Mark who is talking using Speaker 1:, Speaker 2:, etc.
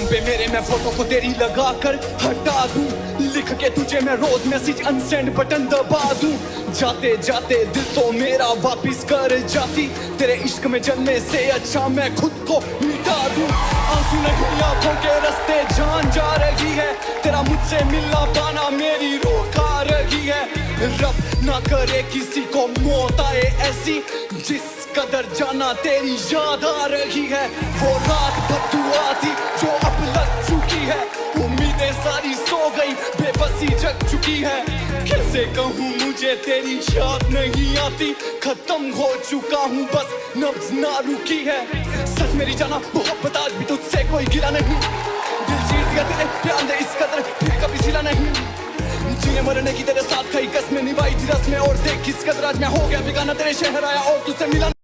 Speaker 1: पे मेरे मैं फोटो को तेरी लगा कर हटा दूं, लिख के तुझे मैं रोज मैसेज अनसेंड बटन दबा दूं। जाते जाते दिल तो मेरा वापिस कर जाती, तेरे इश्क में जलने से अच्छा मैं खुद को मिटा दूं। आंसू नहीं आंखों के रास्ते जान जा रही है, तेरा मुझसे मिलना पाना मेरी रोका रही है। रब ना करे किसी को मौत आए ऐसी, जिस कदर जाना तेरी याद आ रही है। वो रात बदुआ थी जो अब लग चुकी है, उम्मीदें सारी सो गई, बेबसी जग चुकी है। कैसे कहूँ मुझे तेरी याद नहीं आती, खत्म हो चुका हूँ बस नब्ज ना रुकी है। सच मेरी जाना मोहब्बत आज भी तुझसे कोई गिला नहीं, दिल जीत गया तेरे प्यार ने इस कदर फिर कभी सिला नहीं। जीने मरने की तेरे साथ कई कसमें निभाई थी रस्में, और देख किस कदर आज मैं हो गया बेगाना, तेरे शहर आया और तुझसे मिला।